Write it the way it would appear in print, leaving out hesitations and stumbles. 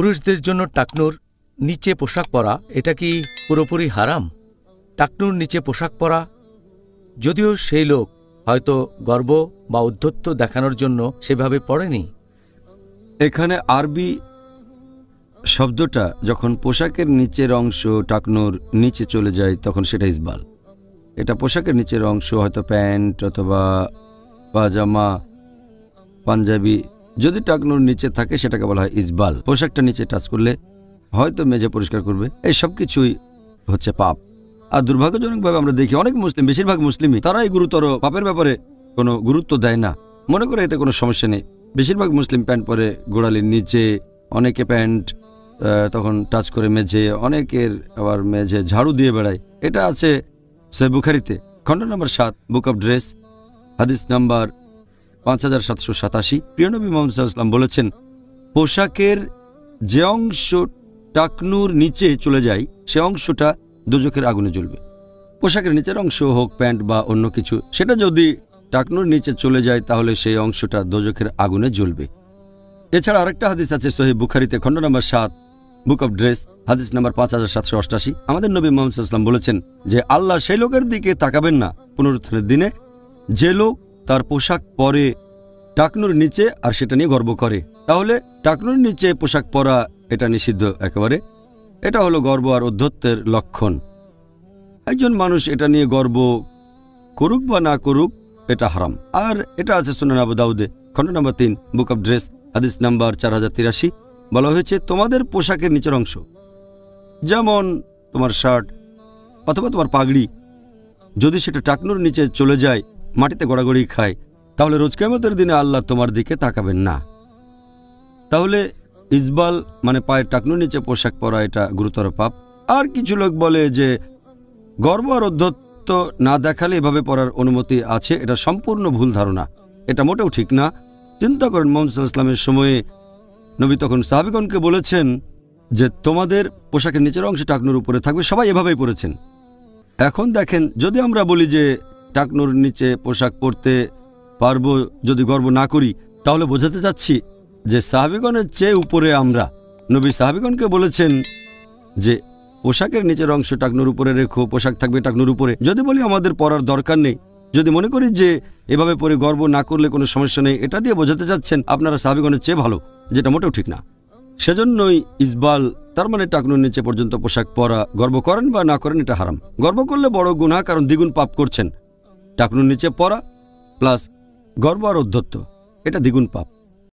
পুরুষদের জন্য টাকনুর নিচে পোশাক পরা এটা কি পুরোপুরি হারাম? টাকনুর নিচে পোশাক পরা, যদিও সেই লোক হয়তো গর্ব বা ঔদ্ধত্য দেখানোর জন্য সেভাবে পড়েনি। এখানে আরবি শব্দটা যখন পোশাকের নিচের অংশ টাকনুর নিচে চলে যায় তখন সেটা ইসবাল। এটা পোশাকের নিচের অংশ, হয়তো প্যান্ট অথবা পাজামা, পাঞ্জাবি, যদি টাকনুর নিচে থাকে সেটাকে বলা হয় ইসবাল। পোশাকটা নিচে টাচ করলে হয়তো মেঝে পরিষ্কার করবে, এই সব কিছুই হচ্ছে পাপ। আর দুর্ভাগ্যজনকভাবে আমরা দেখি অনেক মুসলিম, বেশিরভাগ মুসলিমই, তারা এই গুরুতর পাপের ব্যাপারে কোনো গুরুত্ব দেয় না, মনে করে এতে কোনো সমস্যা নেই। বেশিরভাগ মুসলিম প্যান্ট পরে গোড়ালির নিচে, অনেকে প্যান্ট তখন টাচ করে মেঝে, অনেকের আবার মেঝে ঝাড়ু দিয়ে বেড়ায়। এটা আছে সহিহ বুখারীতে খণ্ড নম্বর 7 বুক অব ড্রেস, হাদিস নাম্বার 5787। প্রিয় নবী মুহাম্মদ সাল্লাল্লাহু আলাইহি ওয়াসাল্লাম বলেছেন, পোশাকের যে অংশ টাকনুর নিচে চলে যায় সে অংশটা দোজখের আগুনে জ্বলবে। পোশাকের নিচের অংশ হোক প্যান্ট বা অন্য কিছু, সেটা যদি টাকনুর নিচে চলে যায় তাহলে সেই অংশটা দোজখের আগুনে জ্বলবে। এছাড়া আরেকটা হাদিস আছে সহিহ বুখারীতে খণ্ড নম্বর 7 বুক অব ড্রেস, হাদিস নাম্বার 5788। আমাদের নবী মুহাম্মদ সাল্লাল্লাহু আলাইহি ওয়াসাল্লাম বলেছেন যে আল্লাহ সেই লোকের দিকে তাকাবেন না পুনরুত্থানের দিনে যে লোক তার পোশাক পরে টাকনুর নিচে আর সেটা নিয়ে গর্ব করে। তাহলে টাকনুর নিচে পোশাক পরা এটা নিষিদ্ধ একেবারে। এটা হলো গর্ব আর ঔদ্ধত্যের লক্ষণ। একজন মানুষ এটা নিয়ে গর্ব করুক বা না করুক, এটা হারাম। আর এটা আছে সুনান আবু দাউদে খণ্ড নম্বর 3 বুক অব ড্রেস, হাদিস নাম্বার 4083। বলা হয়েছে তোমাদের পোশাকের নিচের অংশ, যেমন তোমার শার্ট অথবা তোমার পাগড়ি, যদি সেটা টাকনুর নিচে চলে যায়, মাটিতে গড়াগড়ি খায়, তাহলে রোজ কিয়ামতের দিনে আল্লাহ তোমার দিকে তাকাবেন না। তাহলে ইসবাল মানে পায়ের টাকনুর নিচে পোশাক পরা এটা গুরুতর পাপ। আর কিছু লোক বলে যে গর্ব আর ঔদ্ধত্য না দেখালে এভাবে পরার অনুমতি আছে, এটা সম্পূর্ণ ভুল ধারণা, এটা মোটেও ঠিক না। চিন্তা করেন মুহাম্মদ সাল্লাল্লাহু আলাইহি ওয়াসাল্লামের সময়ে নবী তখন সাহাবীগণকে বলেছেন যে তোমাদের পোশাকের নিচের অংশ টাকনুর উপরে থাকবে, সবাই এভাবেই পরেছেন। এখন দেখেন, যদি আমরা বলি যে টাকনুর নিচে পোশাক পরতে পারবো যদি গর্ব না করি, তাহলে বোঝাতে চাচ্ছি যে সাহাবীগণের চেয়ে উপরে আমরা। নবী সাহাবীগণকে বলেছেন যে পোশাকের নিচের অংশ টাকনুর উপরে রেখো, পোশাক থাকবে টাকনুর উপরে। যদি বলি আমাদের পরার দরকার নেই, যদি মনে করি যে এভাবে পরে গর্ব না করলে কোনো সমস্যা নেই, এটা দিয়ে বোঝাতে চাচ্ছেন আপনারা সাহাবীগণের চেয়ে ভালো, যেটা মোটেও ঠিক না। সেজন্যই ইসবাল, তার মানে টাকনুর নিচে পর্যন্ত পোশাক পরা, গর্ব করেন বা না করেন এটা হারাম। গর্ব করলে বড় গুনাহ, কারণ দ্বিগুণ পাপ করছেন। টাকনুর নিচে পরা প্লাস গর্ব আর ঔদ্ধত্য, এটা দ্বিগুণ পাপ।